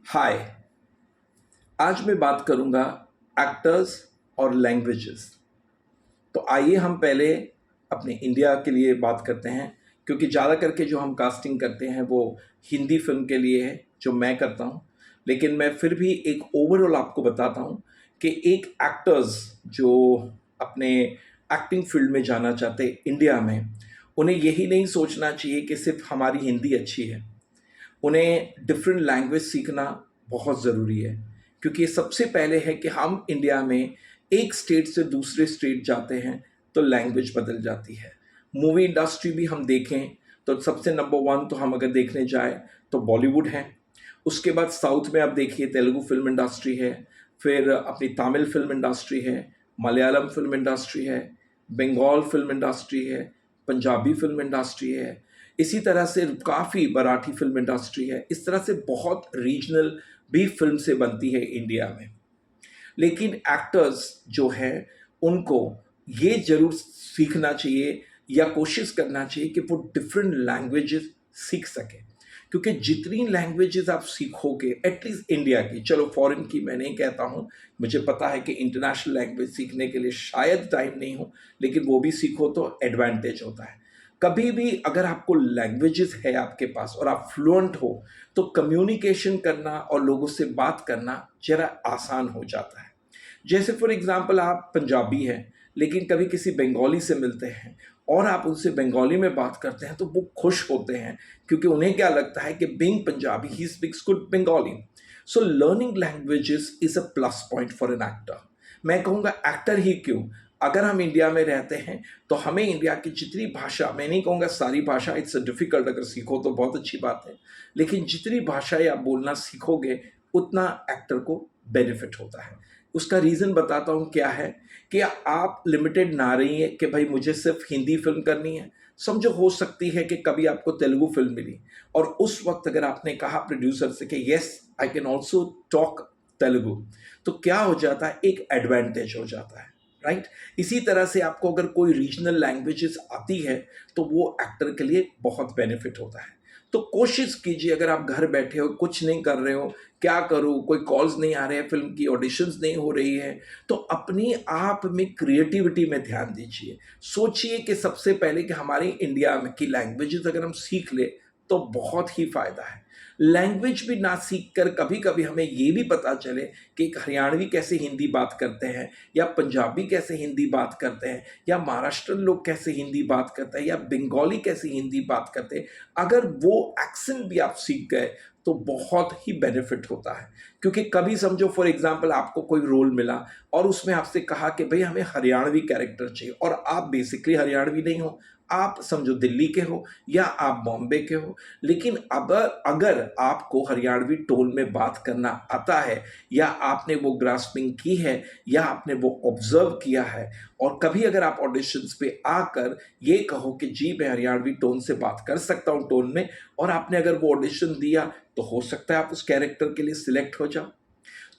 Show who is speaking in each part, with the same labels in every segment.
Speaker 1: हाय। आज मैं बात करूंगा एक्टर्स और लैंग्वेजेस। तो आइए हम पहले अपने इंडिया के लिए बात करते हैं, क्योंकि ज़्यादा करके जो हम कास्टिंग करते हैं वो हिंदी फिल्म के लिए है, जो मैं करता हूँ। लेकिन मैं फिर भी एक ओवरऑल आपको बताता हूँ कि एक एक्टर्स जो अपने एक्टिंग फील्ड में जाना चाहते इंडिया में, उन्हें यही नहीं सोचना चाहिए कि सिर्फ हमारी हिंदी अच्छी है। उन्हें डिफरेंट लैंग्वेज सीखना बहुत ज़रूरी है, क्योंकि ये सबसे पहले है कि हम इंडिया में एक स्टेट से दूसरे स्टेट जाते हैं तो लैंग्वेज बदल जाती है। मूवी इंडस्ट्री भी हम देखें तो सबसे नंबर वन तो हम अगर देखने जाए तो बॉलीवुड है। उसके बाद साउथ में आप देखिए तेलुगु फिल्म इंडस्ट्री है, फिर अपनी तमिल फिल्म इंडस्ट्री है, मलयालम फिल्म इंडस्ट्री है, बंगाल फिल्म इंडस्ट्री है, पंजाबी फिल्म इंडस्ट्री है। इसी तरह से काफ़ी मराठी फिल्म इंडस्ट्री है। इस तरह से बहुत रीजनल भी फिल्म से बनती है इंडिया में। लेकिन एक्टर्स जो हैं उनको ये ज़रूर सीखना चाहिए या कोशिश करना चाहिए कि वो डिफरेंट लैंग्वेजेस सीख सकें, क्योंकि जितनी लैंग्वेजेस आप सीखोगे एटलीस्ट इंडिया की, चलो फॉरेन की मैं नहीं कहता हूँ, मुझे पता है कि इंटरनेशनल लैंग्वेज सीखने के लिए शायद टाइम नहीं हो, लेकिन वो भी सीखो तो एडवांटेज होता है। कभी भी अगर आपको लैंग्वेजेस है आपके पास और आप फ्लुएंट हो तो कम्युनिकेशन करना और लोगों से बात करना ज़रा आसान हो जाता है। जैसे फॉर एग्जांपल आप पंजाबी हैं, लेकिन कभी किसी बंगाली से मिलते हैं और आप उनसे बंगाली में बात करते हैं तो वो खुश होते हैं, क्योंकि उन्हें क्या लगता है कि being Punjabi he speaks good Bengali. So learning languages is a plus point for an actor. मैं कहूँगा एक्टर ही क्यों, अगर हम इंडिया में रहते हैं तो हमें इंडिया की जितनी भाषा, मैं नहीं कहूँगा सारी भाषा, इट्स डिफ़िकल्ट, अगर सीखो तो बहुत अच्छी बात है, लेकिन जितनी भाषाएं आप बोलना सीखोगे उतना एक्टर को बेनिफिट होता है। उसका रीज़न बताता हूँ क्या है, कि आप लिमिटेड ना रहिए कि भाई मुझे सिर्फ हिंदी फिल्म करनी है। समझो हो सकती है कि कभी आपको तेलुगु फिल्म मिली और उस वक्त अगर आपने कहा प्रोड्यूसर से कि yes I can also talk Telugu, तो क्या हो जाता है, एक एडवांटेज हो जाता है, राइट। इसी तरह से आपको अगर कोई रीजनल लैंग्वेजेस आती है तो वो एक्टर के लिए बहुत बेनिफिट होता है। तो कोशिश कीजिए, अगर आप घर बैठे हो कुछ नहीं कर रहे हो, क्या करूँ, कोई कॉल्स नहीं आ रहे हैं, फिल्म की ऑडिशंस नहीं हो रही है, तो अपनी आप में क्रिएटिविटी में ध्यान दीजिए। सोचिए कि सबसे पहले कि हमारी इंडिया में की लैंग्वेजेस अगर हम सीख ले तो बहुत ही फ़ायदा है। लैंग्वेज भी ना सीख कर कभी कभी हमें ये भी पता चले कि एक हरियाणवी कैसे हिंदी बात करते हैं, या पंजाबी कैसे हिंदी बात करते हैं, या महाराष्ट्रन लोग कैसे हिंदी बात करते हैं, या बंगाली कैसे हिंदी बात करते हैं, अगर वो एक्सेंट भी आप सीख गए तो बहुत ही बेनिफिट होता है। क्योंकि कभी समझो फॉर एग्जांपल आपको कोई रोल मिला और उसमें आपसे कहा कि भाई हमें हरियाणवी कैरेक्टर चाहिए, और आप बेसिकली हरियाणवी नहीं हो, आप समझो दिल्ली के हो या आप बॉम्बे के हो, लेकिन अगर अगर आपको हरियाणवी टोन में बात करना आता है, या आपने वो ग्रास्पिंग की है, या आपने वो ऑब्जर्व किया है, और कभी अगर आप ऑडिशंस पे आकर ये कहो कि जी मैं हरियाणवी टोन से बात कर सकता हूँ टोन में, और आपने अगर वो ऑडिशन दिया, तो हो सकता है आप उस कैरेक्टर के लिए सिलेक्ट हो जाओ।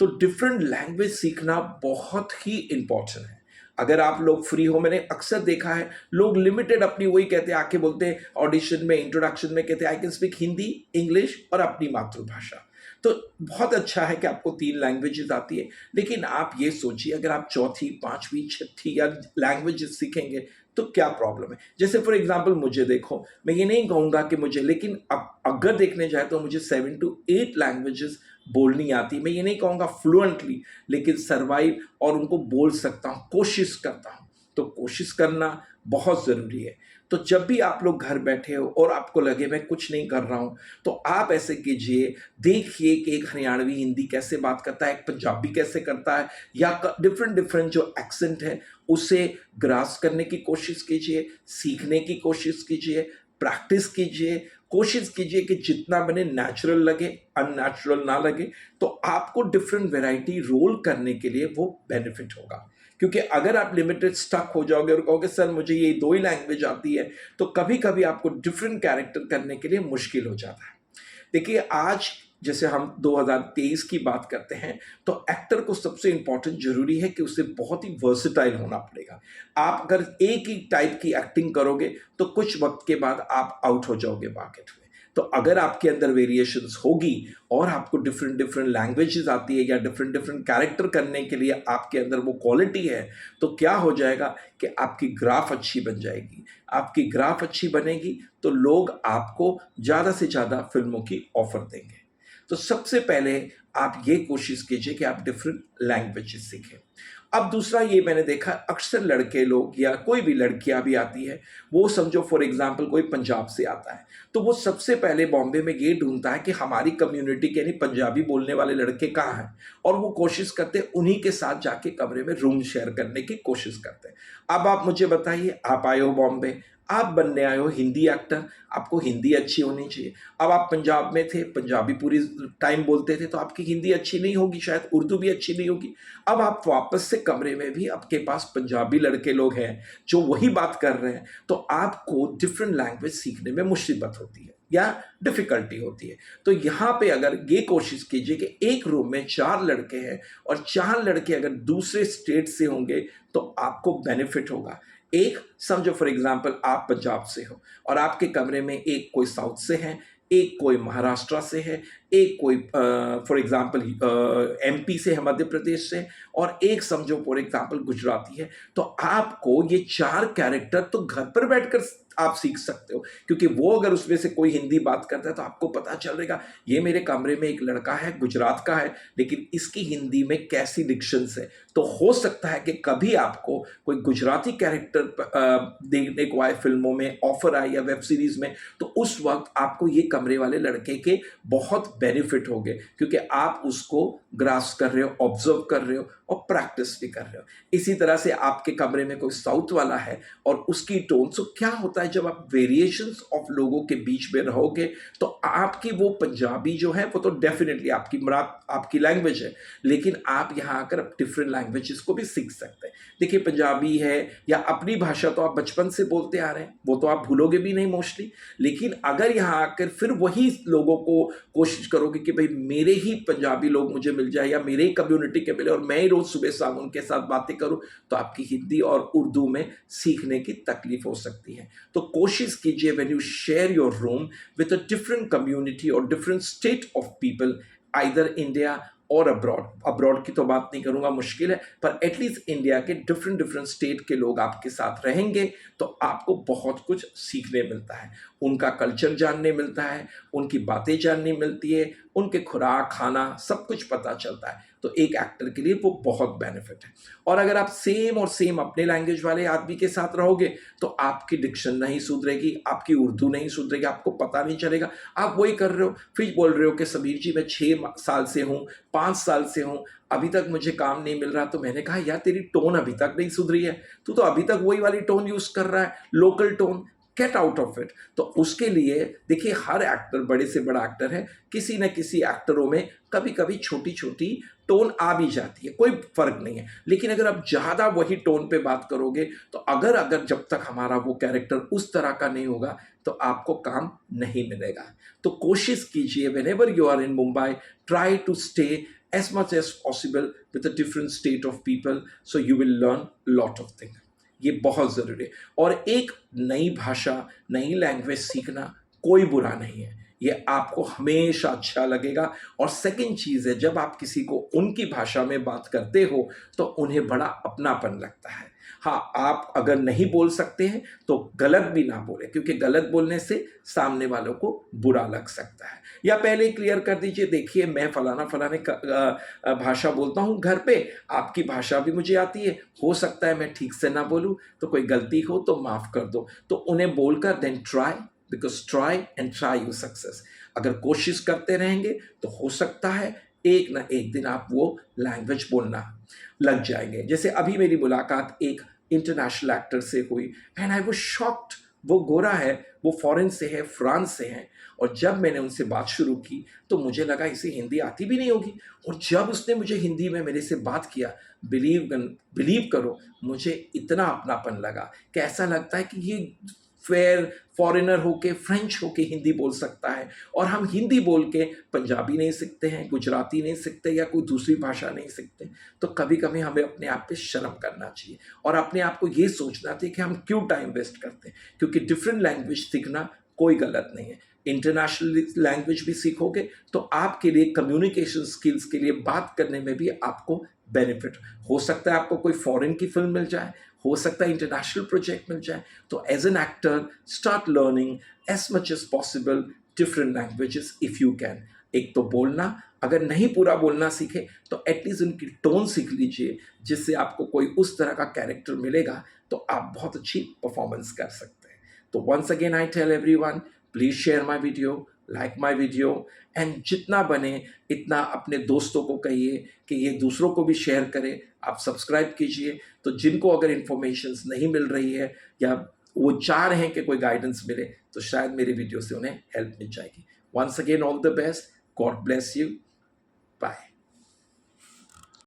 Speaker 1: तो डिफरेंट लैंग्वेज सीखना बहुत ही इंपॉर्टेंट है। अगर आप लोग फ्री हो, मैंने अक्सर देखा है लोग लिमिटेड अपनी वही कहते हैं, आके बोलते हैं ऑडिशन में, इंट्रोडक्शन में कहते हैं I can speak Hindi, English और अपनी मातृभाषा। तो बहुत अच्छा है कि आपको 3 लैंग्वेजेस आती है, लेकिन आप ये सोचिए अगर आप चौथी, पांचवी, छठी या लैंग्वेजेस सीखेंगे तो क्या प्रॉब्लम है। जैसे फॉर एग्जांपल मुझे देखो, मैं ये नहीं कहूँगा कि मुझे, लेकिन अब अगर देखने जाए तो मुझे 7 to 8 लैंग्वेजेस बोलनी आती है। मैं ये नहीं कहूँगा फ्लुएंटली, लेकिन सर्वाइव और उनको बोल सकता हूँ, कोशिश करता हूँ। तो कोशिश करना बहुत ज़रूरी है। तो जब भी आप लोग घर बैठे हो और आपको लगे मैं कुछ नहीं कर रहा हूँ, तो आप ऐसे कीजिए, देखिए कि एक हरियाणवी हिंदी कैसे बात करता है, एक पंजाबी कैसे करता है, या डिफरेंट डिफरेंट जो एक्सेंट है उसे ग्रास करने की कोशिश कीजिए, सीखने की कोशिश कीजिए, प्रैक्टिस कीजिए। कोशिश कीजिए कि जितना बने नेचुरल लगे, अननेचुरल ना लगे, तो आपको डिफरेंट वैरायटी रोल करने के लिए वो बेनिफिट होगा। क्योंकि अगर आप लिमिटेड स्टक हो जाओगे और कहोगे सर मुझे ये 2 ही लैंग्वेज आती है, तो कभी कभी आपको डिफरेंट कैरेक्टर करने के लिए मुश्किल हो जाता है। देखिए आज जैसे हम 2023 की बात करते हैं, तो एक्टर को सबसे इंपॉर्टेंट जरूरी है कि उसे बहुत ही वर्सेटाइल होना पड़ेगा। आप अगर एक ही टाइप की एक्टिंग करोगे तो कुछ वक्त के बाद आप आउट हो जाओगे मार्केट में। तो अगर आपके अंदर वेरिएशंस होगी और आपको डिफरेंट डिफरेंट लैंग्वेजेस आती है या डिफरेंट डिफरेंट कैरेक्टर करने के लिए आपके अंदर वो क्वालिटी है, तो क्या हो जाएगा कि आपकी ग्राफ अच्छी बन जाएगी। आपकी ग्राफ अच्छी बनेगी तो लोग आपको ज़्यादा से ज़्यादा फिल्मों की ऑफर देंगे। तो सबसे पहले आप ये कोशिश कीजिए कि आप डिफरेंट लैंग्वेजेस सीखें। अब दूसरा ये मैंने देखा, अक्सर लड़के लोग या कोई भी लड़कियां भी आती है, वो समझो फॉर एग्जांपल कोई पंजाब से आता है, तो वो सबसे पहले बॉम्बे में ये ढूंढता है कि हमारी कम्युनिटी के यानी पंजाबी बोलने वाले लड़के कहाँ हैं, और वो कोशिश करते हैं उन्हीं के साथ जाके कमरे में रूम शेयर करने की कोशिश करते हैं। अब आप मुझे बताइए, आप आए हो बॉम्बे, आप बनने आए हो हिंदी एक्टर, आपको हिंदी अच्छी होनी चाहिए। अब आप पंजाब में थे, पंजाबी पूरी टाइम बोलते थे, तो आपकी हिंदी अच्छी नहीं होगी, शायद उर्दू भी अच्छी नहीं होगी। अब आप वापस से कमरे में भी आपके पास पंजाबी लड़के लोग हैं जो वही बात कर रहे हैं, तो आपको डिफरेंट लैंग्वेज सीखने में मुसीबत होती है या डिफिकल्टी होती है। तो यहाँ पे अगर ये कोशिश कीजिए कि एक रूम में 4 लड़के हैं और 4 लड़के अगर दूसरे स्टेट से होंगे तो आपको बेनिफिट होगा। एक समझो फॉर एग्जांपल आप पंजाब से हो और आपके कमरे में एक कोई साउथ से है, एक कोई महाराष्ट्र से है, एक कोई फॉर एग्जांपल एमपी से है, मध्य प्रदेश से, और एक समझो फॉर एग्जांपल गुजराती है। तो आपको ये 4 कैरेक्टर तो घर पर बैठकर आप सीख सकते हो, क्योंकि वो अगर उसमें से कोई हिंदी बात करता है तो आपको पता चलेगा ये मेरे कमरे में एक लड़का है, गुजरात का है, लेकिन इसकी हिंदी में कैसी डिक्शंस है। तो हो सकता है कि कभी आपको कोई गुजराती कैरेक्टर देखने को आए फिल्मों में, ऑफर आए या वेब सीरीज में, तो उस वक्त आपको ये कमरे वाले लड़के के बहुत बेनिफिट होंगे, क्योंकि आप उसको ग्रास्प कर रहे हो, ऑब्जर्व कर रहे हो और प्रैक्टिस भी कर रहे हो। इसी तरह से आपके कमरे में कोई साउथ वाला है और उसकी टोन, सो क्या होता है जब आप वेरिएशंस ऑफ लोगों के बीच में रहोगे तो आपकी वो पंजाबी जो है वो तो डेफिनेटली आपकी लैंग्वेज है, लेकिन आप यहाँ आकर डिफरेंट लैंग्वेजेस को भी सीख सकते हैं। देखिए पंजाबी है या अपनी भाषा तो आप बचपन से बोलते आ रहे हैं, वो तो आप भूलोगे भी नहीं मोस्टली, लेकिन अगर यहाँ आकर फिर वही लोगों को कोशिश करोगे कि भाई मेरे ही पंजाबी लोग मुझे मिल जाए या मेरे ही कम्युनिटी के मिले और मैं ही रोज सुबह शाम उनके साथ बातें करूं, तो आपकी हिंदी और उर्दू में सीखने की तकलीफ हो सकती है। तो कोशिश कीजिए when you share your room with a different community और different state of people, either India और अब्रॉड। अब्रॉड की तो बात नहीं करूंगा, मुश्किल है, पर एटलीस्ट इंडिया के डिफरेंट डिफरेंट स्टेट के लोग आपके साथ रहेंगे तो आपको बहुत कुछ सीखने मिलता है, उनका कल्चर जानने मिलता है, उनकी बातें जानने मिलती है, उनके खुराक खाना सब कुछ पता चलता है। तो एक एक्टर के लिए वो बहुत बेनिफिट है। और अगर आप सेम और सेम अपने लैंग्वेज वाले आदमी के साथ रहोगे तो आपकी डिक्शन नहीं सुधरेगी, आपकी उर्दू नहीं सुधरेगी, आपको पता नहीं चलेगा। आप वही कर रहे हो, फिर बोल रहे हो कि समीर जी मैं 6 साल से हूँ, 5 साल से हूँ, अभी तक मुझे काम नहीं मिल रहा। तो मैंने कहा यार तेरी टोन अभी तक नहीं सुधरी है, तू तो अभी तक वही वाली टोन यूज कर रहा है, local tone, get out of it. तो उसके लिए देखिए हर एक्टर बड़े से बड़ा एक्टर है, किसी न किसी एक्टरों में कभी कभी छोटी छोटी टोन आ भी जाती है, कोई फर्क नहीं है, लेकिन अगर आप ज्यादा वही टोन पे बात करोगे तो अगर अगर जब तक हमारा वो कैरेक्टर उस तरह का नहीं होगा तो आपको काम नहीं मिलेगा। तो कोशिश कीजिए whenever you are in Mumbai, try to stay as much as possible with a different state of people, so you will learn lot of things। ये बहुत ज़रूरी है। और एक नई भाषा, नई लैंग्वेज सीखना कोई बुरा नहीं है, ये आपको हमेशा अच्छा लगेगा। और सेकंड चीज़ है, जब आप किसी को उनकी भाषा में बात करते हो तो उन्हें बड़ा अपनापन लगता है। हाँ, आप अगर नहीं बोल सकते हैं तो गलत भी ना बोले, क्योंकि गलत बोलने से सामने वालों को बुरा लग सकता है। या पहले क्लियर कर दीजिए, देखिए मैं फलाना फलाने भाषा बोलता हूँ घर पे, आपकी भाषा भी मुझे आती है, हो सकता है मैं ठीक से ना बोलूँ, तो कोई गलती हो तो माफ़ कर दो। तो उन्हें बोलकर then try, because try and try you success. अगर कोशिश करते रहेंगे तो हो सकता है एक ना एक दिन आप वो लैंग्वेज बोलना लग जाएंगे। जैसे अभी मेरी मुलाकात एक इंटरनेशनल एक्टर से हुई एंड आई वाज शॉक्ड। वो गोरा है, वो फॉरेन से है, फ्रांस से है, और जब मैंने उनसे बात शुरू की तो मुझे लगा इसे हिंदी आती भी नहीं होगी, और जब उसने मुझे हिंदी में मेरे से बात किया, बिलीव करो मुझे इतना अपनापन लगा कि ऐसा लगता है कि ये फेयर फॉरेनर होके, फ्रेंच होके हिंदी बोल सकता है, और हम हिंदी बोल के पंजाबी नहीं सीखते हैं, गुजराती नहीं सीखते या कोई दूसरी भाषा नहीं सीखते। तो कभी कभी हमें अपने आप पे शर्म करना चाहिए और अपने आप को ये सोचना चाहिए कि हम क्यों टाइम वेस्ट करते हैं, क्योंकि डिफरेंट लैंग्वेज सीखना कोई गलत नहीं है। इंटरनेशनल लैंग्वेज भी सीखोगे तो आपके लिए कम्युनिकेशन स्किल्स के लिए बात करने में भी आपको बेनिफिट हो सकता है। आपको कोई फॉरेन की फिल्म मिल जाए, हो सकता है इंटरनेशनल प्रोजेक्ट मिल जाए। तो as an actor start learning as much as possible different languages if you can. एक तो बोलना, अगर नहीं पूरा बोलना सीखे तो एटलीस्ट उनकी टोन सीख लीजिए, जिससे आपको कोई उस तरह का कैरेक्टर मिलेगा तो आप बहुत अच्छी परफॉर्मेंस कर सकते हैं। तो once again I tell everyone, please share my video, like my video, and जितना बने इतना अपने दोस्तों को कहिए कि ये दूसरों को भी शेयर करें। आप सब्सक्राइब कीजिए, तो जिनको अगर इंफॉर्मेशंस नहीं मिल रही है या वो चाह रहे हैं कि कोई गाइडेंस मिले, तो शायद मेरे वीडियो से उन्हें हेल्प मिल जाएगी। Once again all the best, God bless you, bye.